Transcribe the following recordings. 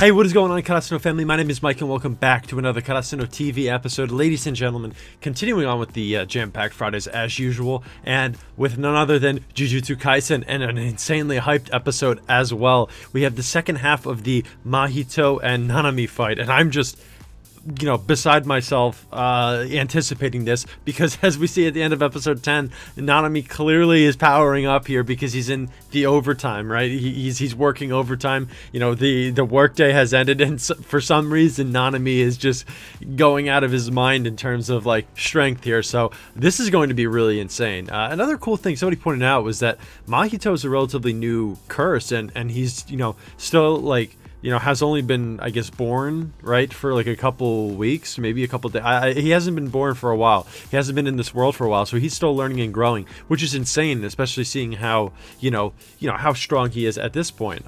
Hey, what is going on, Karasuno Family? My name is Mike, and welcome back to another Karasuno TV episode. Ladies and gentlemen, continuing on with the jam-packed Fridays as usual, and with none other than Jujutsu Kaisen, and an insanely hyped episode as well. We have the second half of the Mahito and Nanami fight, and I'm just, beside myself anticipating this, because as we see at the end of episode 10, Nanami clearly is powering up here because he's in the overtime, right? He's working overtime. The workday has ended, and for some reason Nanami is just going out of his mind in terms of like strength here. So this is going to be really insane. Another cool thing somebody pointed out was that Mahito is a relatively new curse, and he's still like has only been, I guess, born, right, for like a couple weeks, maybe a couple days. He hasn't been born for a while. He hasn't been in this world for a while, so he's still learning and growing, which is insane, especially seeing how, how strong he is at this point.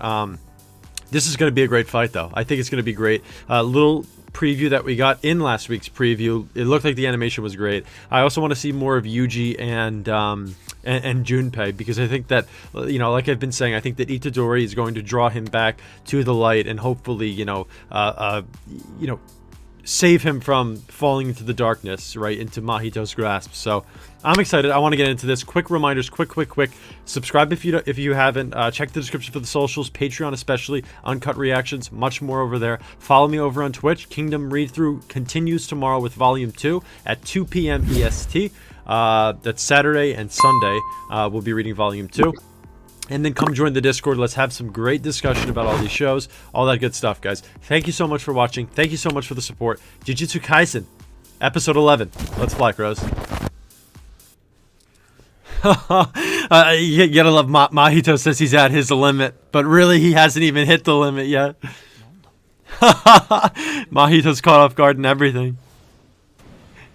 This is going to be a great fight, though. I think it's going to be great. Little preview that we got in last week's preview, it looked like the animation was great. I also want to see more of Yuji and Junpei, because I think that, like I've been saying, I think that Itadori is going to draw him back to the light and hopefully, save him from falling into the darkness, right, into Mahito's grasp. So I'm excited. I want to get into this. Quick reminders, quick. Subscribe if you haven't. Check the description for the socials, Patreon especially, uncut reactions, much more over there. Follow me over on Twitch. Kingdom Read Through continues tomorrow with Volume 2 at 2 p.m. EST. That's Saturday and Sunday. We'll be reading Volume 2. And then come join the Discord. Let's have some great discussion about all these shows, all that good stuff, guys. Thank you so much for watching. Thank you so much for the support. Jujutsu Kaisen, Episode 11. Let's fly, crows. You gotta love Mahito says he's at his limit, but really he hasn't even hit the limit yet. Mahito's caught off guard and everything.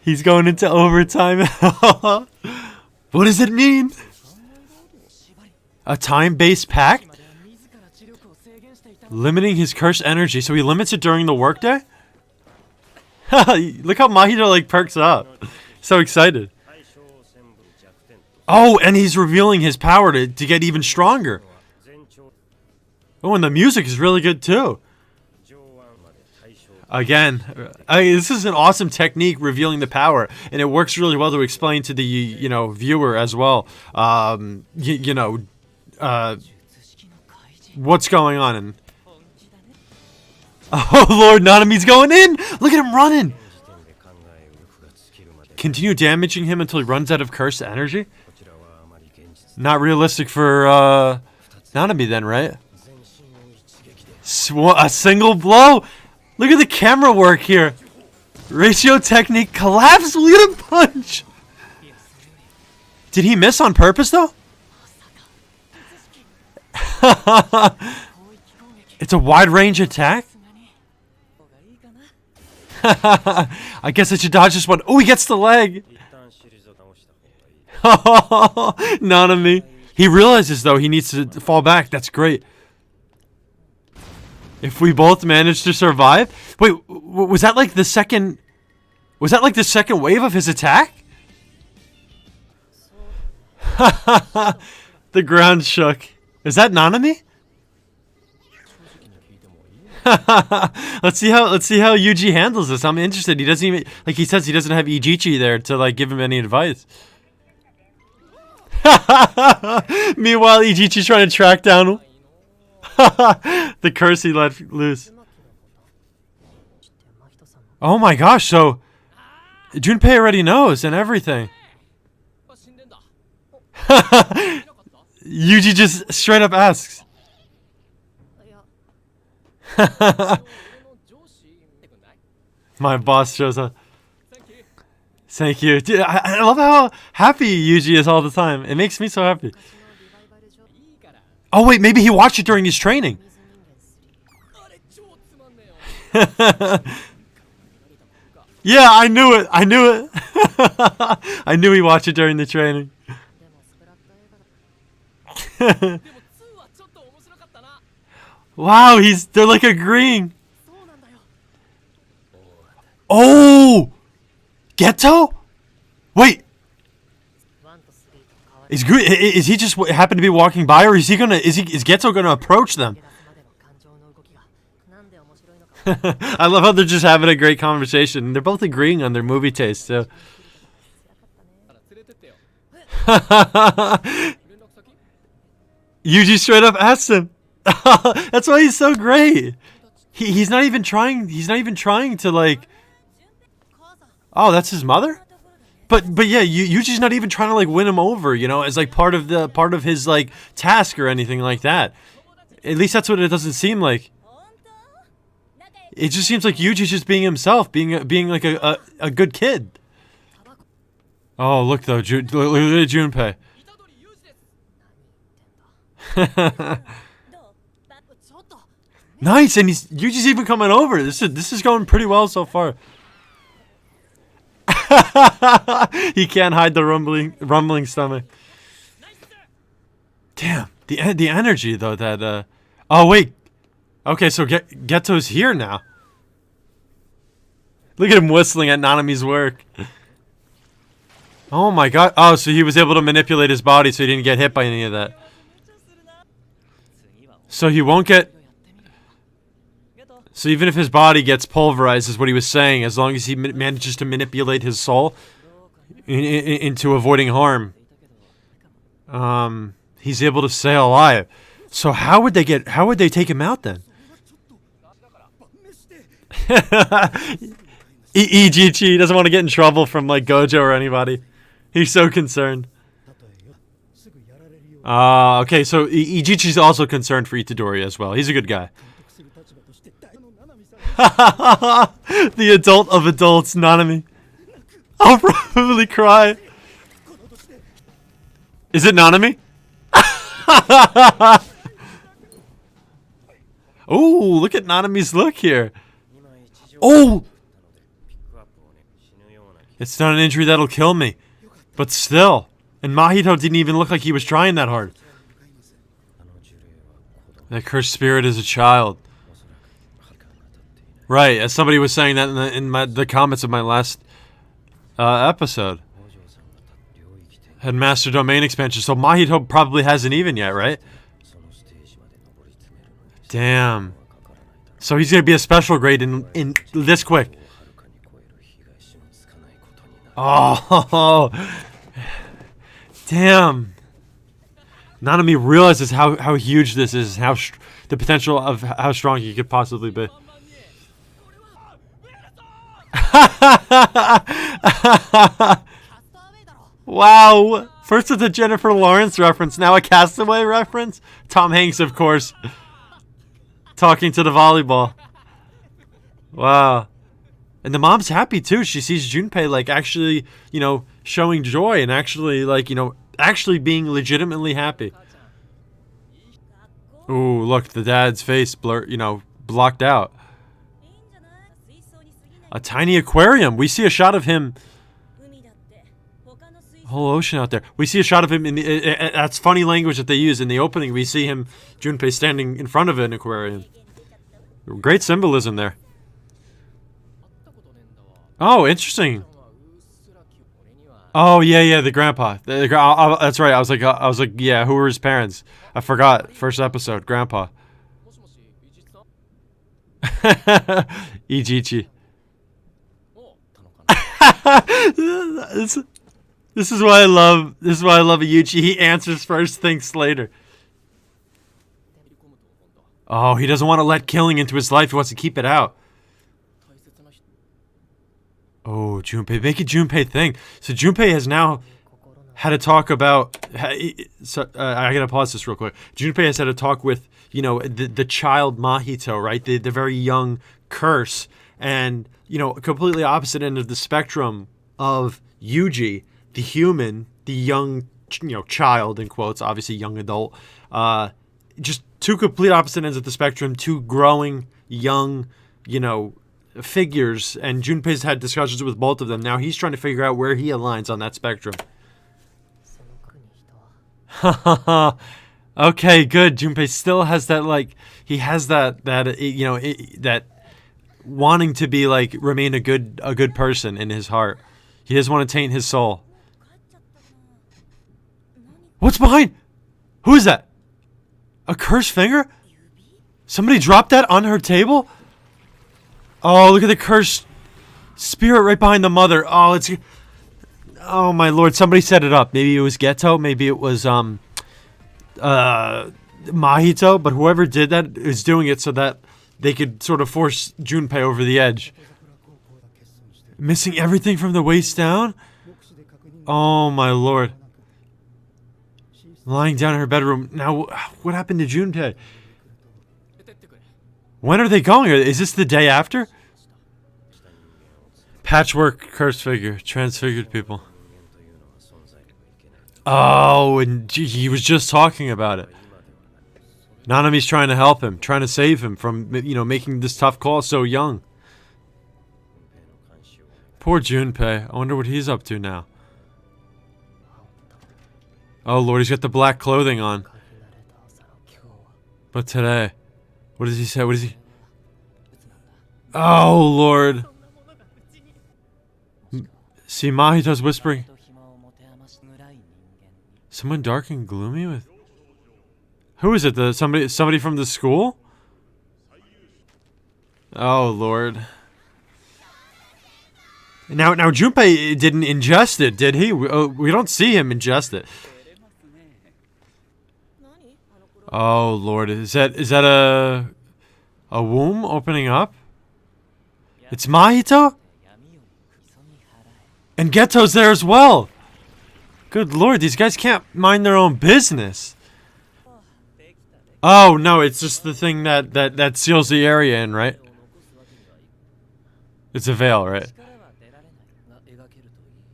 He's going into overtime. What does it mean? A time-based pact? Limiting his curse energy, so he limits it during the workday? Look how Mahito like perks up. So excited. Oh, and he's revealing his power to get even stronger. Oh, and the music is really good too. Again, this is an awesome technique, revealing the power, and it works really well to explain to the viewer as well. What's going on? And oh Lord, Nanami's going in! Look at him running! Continue damaging him until he runs out of cursed energy? Not realistic for Nanami then, right? A single blow? Look at the camera work here. Ratio technique collapse. Look at him punch. Did he miss on purpose though? It's a wide range attack. I guess I should dodge this one. Oh, he gets the leg. Nanami. He realizes though he needs to fall back. That's great. If we both manage to survive. Wait, was that like the second? Was that like the second wave of his attack? The ground shook. Is that Nanami? Let's see how Yuji handles this. I'm interested. He doesn't even, like he says, he doesn't have Inzhuci there to like give him any advice. Meanwhile, Inzhuci's trying to track down the curse he let loose. Oh my gosh! So Junpei already knows and everything. Yuji just straight up asks. My boss shows up. Thank you. Dude, I love how happy Yuji is all the time. It makes me so happy. Oh wait, maybe he watched it during his training. Yeah, I knew it. I knew he watched it during the training. Wow, they're like agreeing. Oh, Geto? Wait, is he just happened to be walking by, or is Geto gonna approach them? I love how they're just having a great conversation. They're both agreeing on their movie taste, so. Yuji straight up asked him. That's why he's so great. He's not even trying. He's not even trying to like. Oh, that's his mother. But yeah, Yuji's not even trying to like win him over, you know, as like part of his like task or anything like that. At least that's what it doesn't seem like. It just seems like Yuji's just being himself, being like a good kid. Oh, look though, look at Junpei. Nice, and Yuji's even coming over. This is going pretty well so far. He can't hide the rumbling stomach. Damn, the energy though that. Oh wait. Okay, so Geto's here now. Look at him whistling at Nanami's work. Oh my god. Oh, so he was able to manipulate his body so he didn't get hit by any of that. So he won't get... So even if his body gets pulverized, is what he was saying, as long as he manages to manipulate his soul into avoiding harm, he's able to stay alive. So how would they take him out then? Inzhuci doesn't want to get in trouble from like Gojo or anybody. He's so concerned. Okay, so Inzhuci's also concerned for Itadori as well. He's a good guy. The adult of adults, Nanami. I'll probably cry. Is it Nanami? Oh, look at Nanami's look here. Oh! It's not an injury that'll kill me. But still. And Mahito didn't even look like he was trying that hard. That cursed spirit is a child. Right, as somebody was saying that in the comments of my last episode. Had Master Domain expansion, so Mahito probably hasn't even yet, right? Damn. So he's gonna be a special grade in this quick. Oh, damn. Nanami realizes how huge this is, the potential of how strong he could possibly be. Wow. First it's a Jennifer Lawrence reference, now a Castaway reference. Tom Hanks, of course, talking to the volleyball. Wow. And the mom's happy too. She sees Junpei like actually, you know, showing joy and actually like, you know, actually being legitimately happy. Ooh, look, the dad's face blocked out. A tiny aquarium. We see a shot of him. Whole ocean out there. We see a shot of him in that's funny language that they use in the opening. We see him, Junpei, standing in front of an aquarium. Great symbolism there. Oh, interesting. Oh yeah, the grandpa. That's right. I was like, yeah. Who were his parents? I forgot. First episode, grandpa. Inzhuci. This is why I love Yuji. He answers first, thinks later. Oh, he doesn't want to let killing into his life. He wants to keep it out. Oh, Junpei. Make a Junpei thing. So Junpei has now had a talk about... So, I gotta pause this real quick. Junpei has had a talk with, you know, the child Mahito, right? The very young curse. And, you know, completely opposite end of the spectrum of Yuji, the human, the young, you know, child, in quotes, obviously young adult. Just two complete opposite ends of the spectrum, two growing, young, you know, figures, and Junpei's had discussions with both of them. Now he's trying to figure out where he aligns on that spectrum. Okay, good. Junpei still has that, like, he has that you know, that wanting to be, like, remain a good person in his heart. He doesn't want to taint his soul. What's behind? Who is that? A cursed finger? Somebody dropped that on her table? Oh, look at the cursed spirit right behind the mother. Oh, it's... Oh, my lord. Somebody set it up. Maybe it was Geto. Maybe it was, mahito. But whoever did that is doing it so that they could sort of force Junpei over the edge. Missing everything from the waist down? Oh, my lord. Lying down in her bedroom. Now, what happened to Junpei? When are they going? Is this the day after? Patchwork, cursed figure, transfigured people. Oh, and he was just talking about it. Nanami's trying to help him, trying to save him from, making this tough call so young. Poor Junpei. I wonder what he's up to now. Oh, Lord, he's got the black clothing on. But today, what does he say? What is he? Oh, Lord. See, Mahito's whispering. Someone dark and gloomy with... Who is it? Somebody from the school? Oh, Lord. Now Junpei didn't ingest it, did he? We don't see him ingest it. Oh, Lord. Is that a womb opening up? It's Mahito? And Geto's there as well. Good Lord, these guys can't mind their own business. Oh, no, it's just the thing that seals the area in, right? It's a veil, right?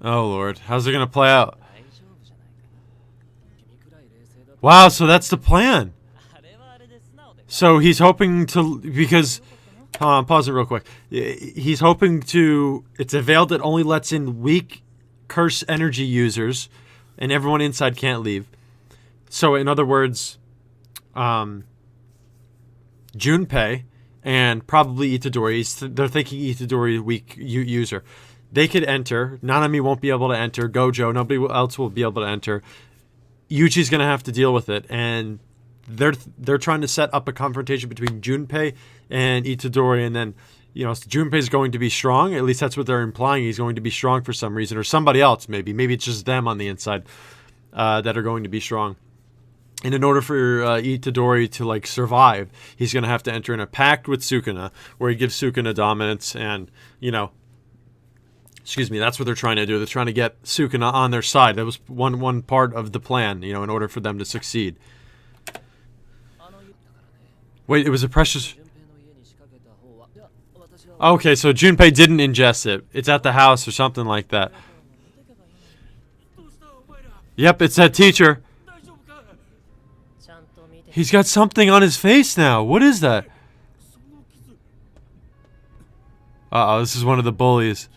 Oh, Lord. How's it gonna play out? Wow, so that's the plan. So he's hoping to... Because... Hold on, pause it real quick. He's hoping to... It's a veil that only lets in weak curse energy users, and everyone inside can't leave. So, in other words, Junpei and probably Itadori, they're thinking Itadori weak user. They could enter. Nanami won't be able to enter. Gojo, nobody else will be able to enter. Yuji's going to have to deal with it, and they're trying to set up a confrontation between Junpei and Itadori, and then, Junpei's going to be strong. At least that's what they're implying. He's going to be strong for some reason, or somebody else maybe. Maybe it's just them on the inside that are going to be strong. And in order for Itadori to survive, he's going to have to enter in a pact with Sukuna, where he gives Sukuna dominance, and excuse me, that's what they're trying to do. They're trying to get Sukuna on their side. That was one part of the plan, in order for them to succeed. Wait, it was a precious... Okay, so Junpei didn't ingest it. It's at the house or something like that. Yep, it's that teacher. He's got something on his face now. What is that? Uh-oh, this is one of the bullies.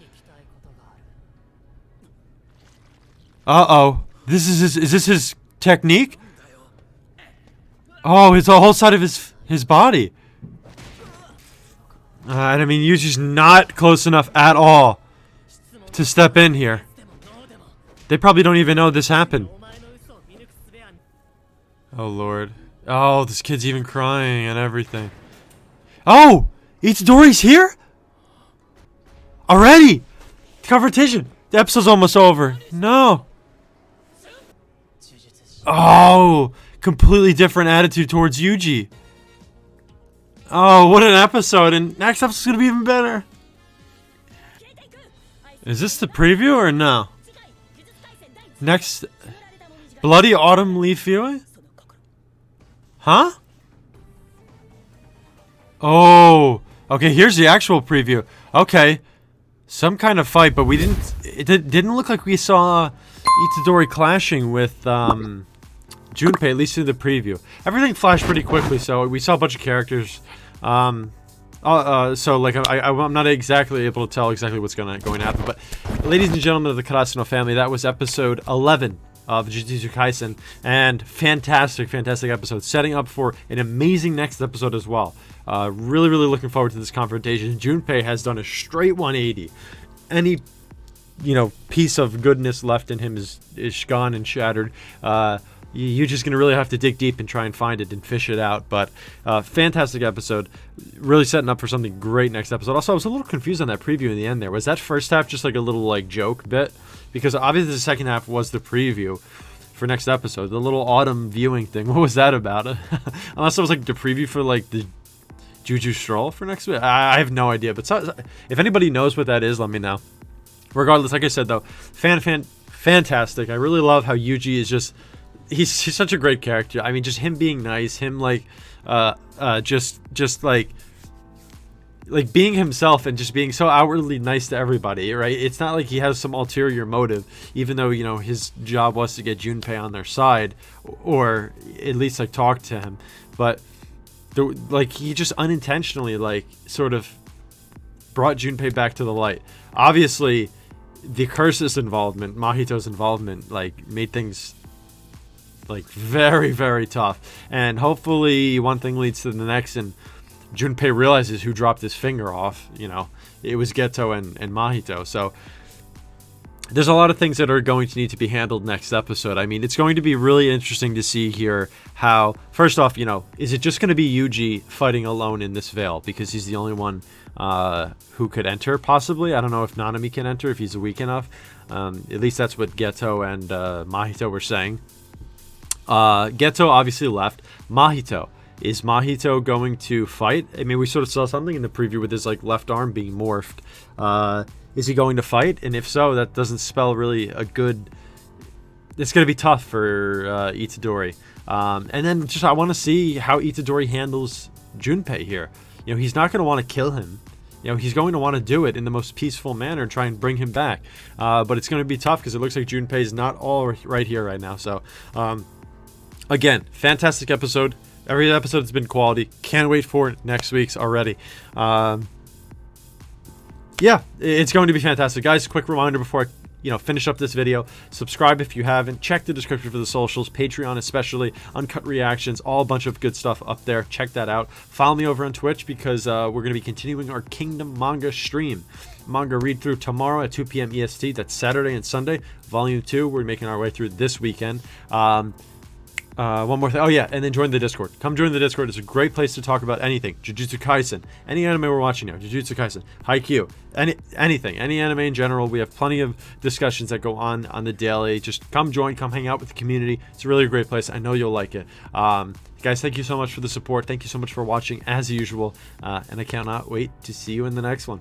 Uh-oh. Is this his technique? Oh, it's the whole side of his body. I mean, Yuji's not close enough at all to step in here. They probably don't even know this happened. Oh, Lord. Oh, this kid's even crying and everything. Oh! Itadori's here? Already! The confrontation. The episode's almost over. No. Oh! Completely different attitude towards Yuji. Oh, what an episode. And next episode's gonna be even better. Is this the preview or no? Next... Bloody Autumn Leaf viewing? Huh? Oh, okay, here's the actual preview. Okay, some kind of fight, but we didn't... It didn't look like we saw Itadori clashing with Junpei, at least through the preview. Everything flashed pretty quickly, so we saw a bunch of characters. So I'm not exactly able to tell exactly what's going to happen. But ladies and gentlemen of the Karasuno family, that was episode 11 of Jujutsu Kaisen, and fantastic episode, setting up for an amazing next episode as well. Really looking forward to this confrontation. Junpei has done a straight 180. Any piece of goodness left in him is gone and shattered. you're just gonna really have to dig deep and try and find it and fish it out. But fantastic episode, really setting up for something great next episode. Also, I was a little confused on that preview in the end there. Was that first half just like a little like joke bit? Because obviously the second half was the preview for next episode. The little autumn viewing thing, what was that about? Unless it was like the preview for like the Juju Stroll for next week. I have no idea, but if anybody knows what that is, let me know. Regardless, like I said though, fantastic. I really love how Yuji is just, he's such a great character. I mean, just him being nice, him like just like being himself and just being so outwardly nice to everybody, right? It's not like he has some ulterior motive, even though, you know, his job was to get Junpei on their side, or at least like talk to him. But like he just unintentionally like sort of brought Junpei back to the light. Obviously, the curse's involvement, Mahito's involvement, like made things like very, very tough. And hopefully one thing leads to the next, and Junpei realizes who dropped his finger off. You know, it was Geto and Mahito. So there's a lot of things that are going to need to be handled next episode. I mean, it's going to be really interesting to see here how, first off, you know, is it just going to be Yuji fighting alone in this veil because he's the only one who could enter, possibly? I don't know if Nanami can enter, if he's weak enough. At least that's what Geto and Mahito were saying. Geto obviously left. Mahito. Is Mahito going to fight? I mean, we sort of saw something in the preview with his like left arm being morphed. Is he going to fight? And if so, that doesn't spell really a good... It's going to be tough for Itadori. And then just I want to see how Itadori handles Junpei here. You know, he's not going to want to kill him. You know, he's going to want to do it in the most peaceful manner and try and bring him back. But it's going to be tough because it looks like Junpei is not all right here right now. So, again, fantastic episode. Every episode has been quality. Can't wait for next week's already. Yeah, it's going to be fantastic. Guys, quick reminder before I finish up this video. Subscribe if you haven't. Check the description for the socials. Patreon especially. Uncut reactions. All a bunch of good stuff up there. Check that out. Follow me over on Twitch because we're going to be continuing our Kingdom manga stream. Manga read through tomorrow at 2 p.m. EST. That's Saturday and Sunday. Volume 2. We're making our way through this weekend. One more thing. Oh yeah, and then join the Discord. Come join the Discord. It's a great place to talk about anything. Jujutsu Kaisen, any anime we're watching now. Jujutsu Kaisen, Haikyuu, anything, any anime in general. We have plenty of discussions that go on the daily. Just come join, come hang out with the community. It's a really great place. I know you'll like it. Guys, thank you so much for the support. Thank you so much for watching as usual, and I cannot wait to see you in the next one.